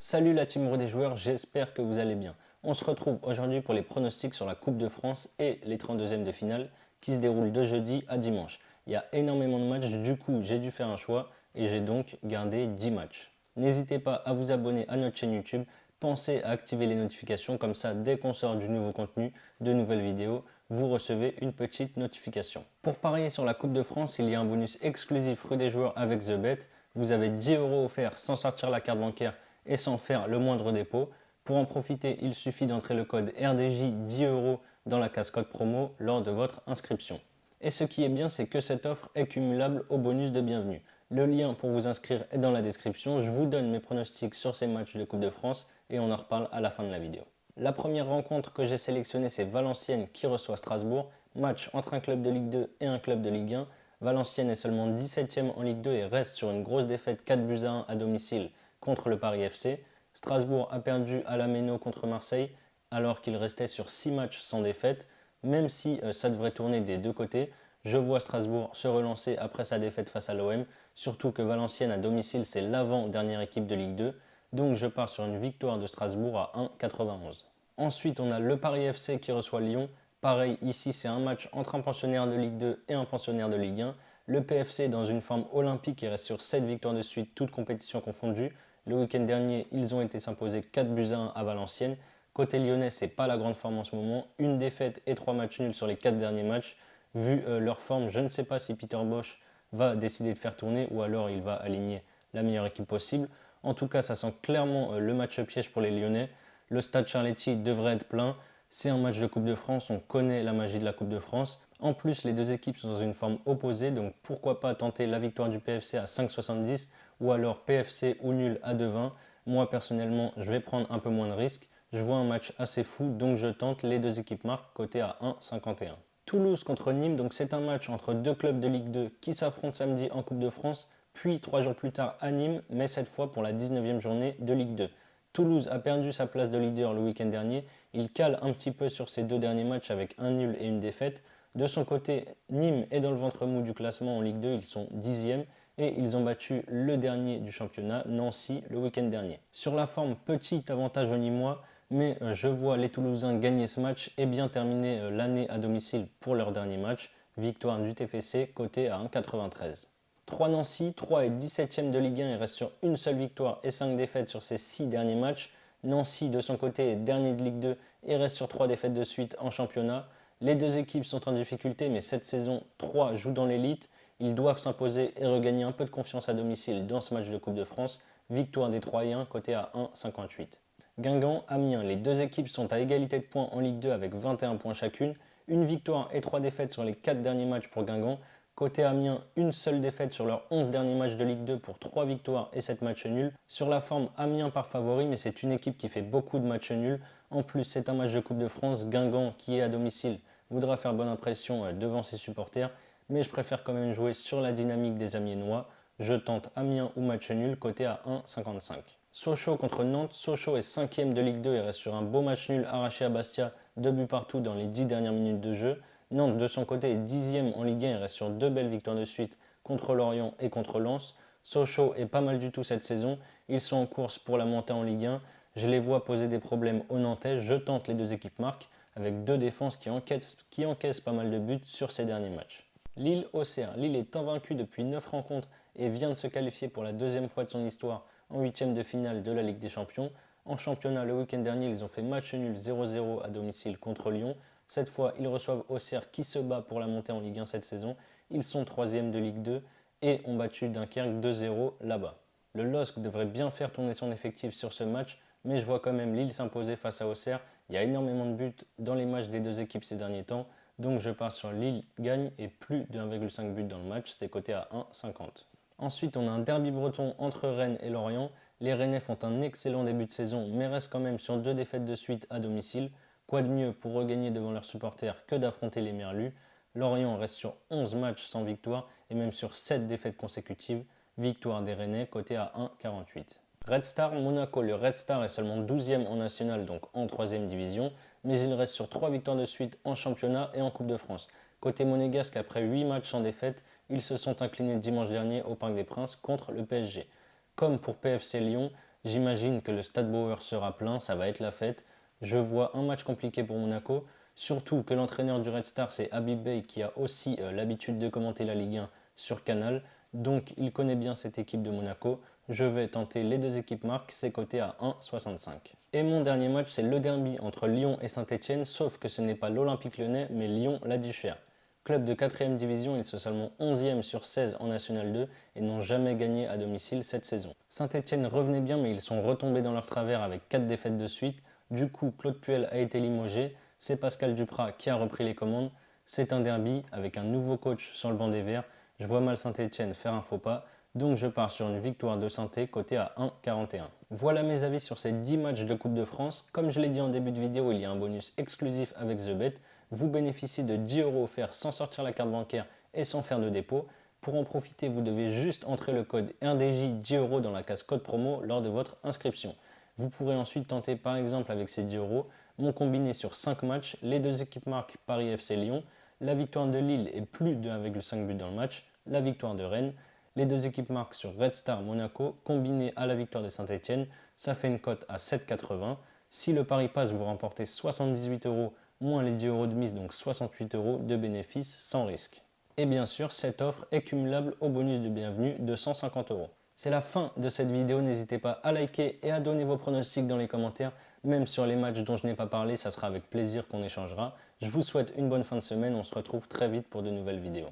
Salut la team des joueurs, j'espère que vous allez bien. On se retrouve aujourd'hui pour les pronostics sur la Coupe de France et les 32e de finale qui se déroulent de jeudi à dimanche. Il y a énormément de matchs, du coup j'ai dû faire un choix et j'ai donc gardé 10 matchs. N'hésitez pas à vous abonner à notre chaîne YouTube, pensez à activer les notifications, comme ça dès qu'on sort du nouveau contenu, de nouvelles vidéos, vous recevez une petite notification. Pour parier sur la Coupe de France, il y a un bonus exclusif rue des joueurs avec TheBet. Vous avez 10 € offerts sans sortir la carte bancaire et sans faire le moindre dépôt. Pour en profiter, il suffit d'entrer le code RDJ 10 € dans la case code promo lors de votre inscription. Et ce qui est bien, c'est que cette offre est cumulable au bonus de bienvenue. Le lien pour vous inscrire est dans la description. Je vous donne mes pronostics sur ces matchs de Coupe de France et on en reparle à la fin de la vidéo. La première rencontre que j'ai sélectionnée, c'est Valenciennes qui reçoit Strasbourg. Match entre un club de Ligue 2 et un club de Ligue 1. Valenciennes est seulement 17e en Ligue 2 et reste sur une grosse défaite 4-1 à domicile contre le Paris FC. Strasbourg a perdu à la Méno contre Marseille alors qu'il restait sur 6 matchs sans défaite. Même si ça devrait tourner des deux côtés, je vois Strasbourg se relancer après sa défaite face à l'OM, surtout que Valenciennes à domicile c'est l'avant-dernière équipe de Ligue 2, donc je pars sur une victoire de Strasbourg à 1,91. Ensuite on a le Paris FC qui reçoit Lyon. Pareil, ici c'est un match entre un pensionnaire de Ligue 2 et un pensionnaire de Ligue 1. Le PFC est dans une forme olympique et reste sur 7 victoires de suite, toutes compétitions confondues. Le week-end dernier, ils ont été s'imposer 4-1 à Valenciennes. Côté lyonnais, c'est pas la grande forme en ce moment. Une défaite et 3 matchs nuls sur les 4 derniers matchs. Vu leur forme, je ne sais pas si Peter Bosz va décider de faire tourner ou alors il va aligner la meilleure équipe possible. En tout cas, ça sent clairement le match piège pour les Lyonnais. Le stade Charletti devrait être plein. C'est un match de Coupe de France, on connaît la magie de la Coupe de France. En plus, les deux équipes sont dans une forme opposée, donc pourquoi pas tenter la victoire du PFC à 5,70 ou alors PFC ou nul à 2,20. Moi personnellement, je vais prendre un peu moins de risques. Je vois un match assez fou, donc je tente les deux équipes marques côté à 1,51. Toulouse contre Nîmes, donc c'est un match entre deux clubs de Ligue 2 qui s'affrontent samedi en Coupe de France, puis 3 jours plus tard à Nîmes, mais cette fois pour la 19e journée de Ligue 2. Toulouse a perdu sa place de leader le week-end dernier, il cale un petit peu sur ses deux derniers matchs avec un nul et une défaite. De son côté, Nîmes est dans le ventre mou du classement en Ligue 2, ils sont 10e et ils ont battu le dernier du championnat, Nancy, le week-end dernier. Sur la forme, petit avantage aux Nîmois, mais je vois les Toulousains gagner ce match et bien terminer l'année à domicile pour leur dernier match. Victoire du TFC, coté à 1,93. 3 Nancy, 3 est 17e de Ligue 1 et reste sur une seule victoire et 5 défaites sur ses 6 derniers matchs. Nancy, de son côté, est dernier de Ligue 2 et reste sur 3 défaites de suite en championnat. Les deux équipes sont en difficulté, mais cette saison, 3 jouent dans l'élite. Ils doivent s'imposer et regagner un peu de confiance à domicile dans ce match de Coupe de France. Victoire des Troyens, coté à 1,58. Guingamp, Amiens, les deux équipes sont à égalité de points en Ligue 2 avec 21 points chacune. Une victoire et 3 défaites sur les 4 derniers matchs pour Guingamp. Côté Amiens, une seule défaite sur leurs 11 derniers matchs de Ligue 2 pour 3 victoires et 7 matchs nuls. Sur la forme, Amiens part favori, mais c'est une équipe qui fait beaucoup de matchs nuls. En plus, c'est un match de Coupe de France. Guingamp, qui est à domicile, voudra faire bonne impression devant ses supporters. Mais je préfère quand même jouer sur la dynamique des Amiénois. Je tente Amiens ou match nul, côté à 1,55. Sochaux contre Nantes. Sochaux est 5e de Ligue 2 et reste sur un beau match nul arraché à Bastia, 2 buts partout dans les 10 dernières minutes de jeu. Nantes, de son côté, est 10e en Ligue 1 et reste sur 2 belles victoires de suite contre Lorient et contre Lens. Sochaux est pas mal du tout cette saison. Ils sont en course pour la montée en Ligue 1. Je les vois poser des problèmes aux Nantais. Je tente les deux équipes marques avec deux défenses qui encaissent pas mal de buts sur ces derniers matchs. Lille-Auxerre. Lille est invaincue depuis 9 rencontres et vient de se qualifier pour la deuxième fois de son histoire en huitième de finale de la Ligue des Champions. En championnat, le week-end dernier, ils ont fait match nul 0-0 à domicile contre Lyon. Cette fois, ils reçoivent Auxerre qui se bat pour la montée en Ligue 1 cette saison. Ils sont 3e de Ligue 2 et ont battu Dunkerque 2-0 là-bas. Le LOSC devrait bien faire tourner son effectif sur ce match, mais je vois quand même Lille s'imposer face à Auxerre. Il y a énormément de buts dans les matchs des deux équipes ces derniers temps, donc je pars sur Lille gagne et plus de 1,5 but dans le match, c'est coté à 1,50. Ensuite, on a un derby breton entre Rennes et Lorient. Les Rennais font un excellent début de saison, mais restent quand même sur 2 défaites de suite à domicile. Quoi de mieux pour regagner devant leurs supporters que d'affronter les Merlus? Lorient reste sur 11 matchs sans victoire et même sur 7 défaites consécutives. Victoire des Rennais, coté à 1,48. Red Star Monaco. Le Red Star est seulement 12e en national, donc en 3e division, mais il reste sur 3 victoires de suite en championnat et en Coupe de France. Côté monégasque, après 8 matchs sans défaite, ils se sont inclinés dimanche dernier au Parc des Princes contre le PSG. Comme pour PFC Lyon, J'imagine que le Stade Bauer sera plein, ça va être la fête. Je vois un match compliqué pour Monaco, surtout que l'entraîneur du Red Star, c'est Habib Beye, qui a aussi l'habitude de commenter la Ligue 1 sur Canal. Donc il connaît bien cette équipe de Monaco. Je vais tenter les deux équipes marques, c'est coté à 1,65. Et mon dernier match, c'est le derby entre Lyon et Saint-Etienne, sauf que ce n'est pas l'Olympique Lyonnais, mais Lyon-La Duchère. Club de 4ème division, ils sont seulement 11e sur 16 en National 2 et n'ont jamais gagné à domicile cette saison. Saint-Etienne revenait bien, mais ils sont retombés dans leur travers avec 4 défaites de suite. Du coup, Claude Puel a été limogé, c'est Pascal Duprat qui a repris les commandes. C'est un derby avec un nouveau coach sur le banc des Verts. Je vois mal Saint-Etienne faire un faux pas, donc je pars sur une victoire de Saint-Étienne côté à 1,41. Voilà mes avis sur ces 10 matchs de Coupe de France. Comme je l'ai dit en début de vidéo, il y a un bonus exclusif avec TheBet. Vous bénéficiez de 10 € offerts sans sortir la carte bancaire et sans faire de dépôt. Pour en profiter, vous devez juste entrer le code 1DJ 10 € dans la case code promo lors de votre inscription. Vous pourrez ensuite tenter par exemple avec ces 10 € mon combiné sur 5 matchs, les deux équipes marquent Paris FC Lyon, la victoire de Lille et plus de 1,5 buts dans le match, la victoire de Rennes, les deux équipes marquent sur Red Star Monaco, combiné à la victoire de Saint-Etienne, ça fait une cote à 7,80. Si le pari passe, vous remportez 78 € moins les 10 € de mise, donc 68 € de bénéfice sans risque. Et bien sûr, cette offre est cumulable au bonus de bienvenue de 150 €. C'est la fin de cette vidéo, n'hésitez pas à liker et à donner vos pronostics dans les commentaires. Même sur les matchs dont je n'ai pas parlé, ça sera avec plaisir qu'on échangera. Je vous souhaite une bonne fin de semaine, on se retrouve très vite pour de nouvelles vidéos.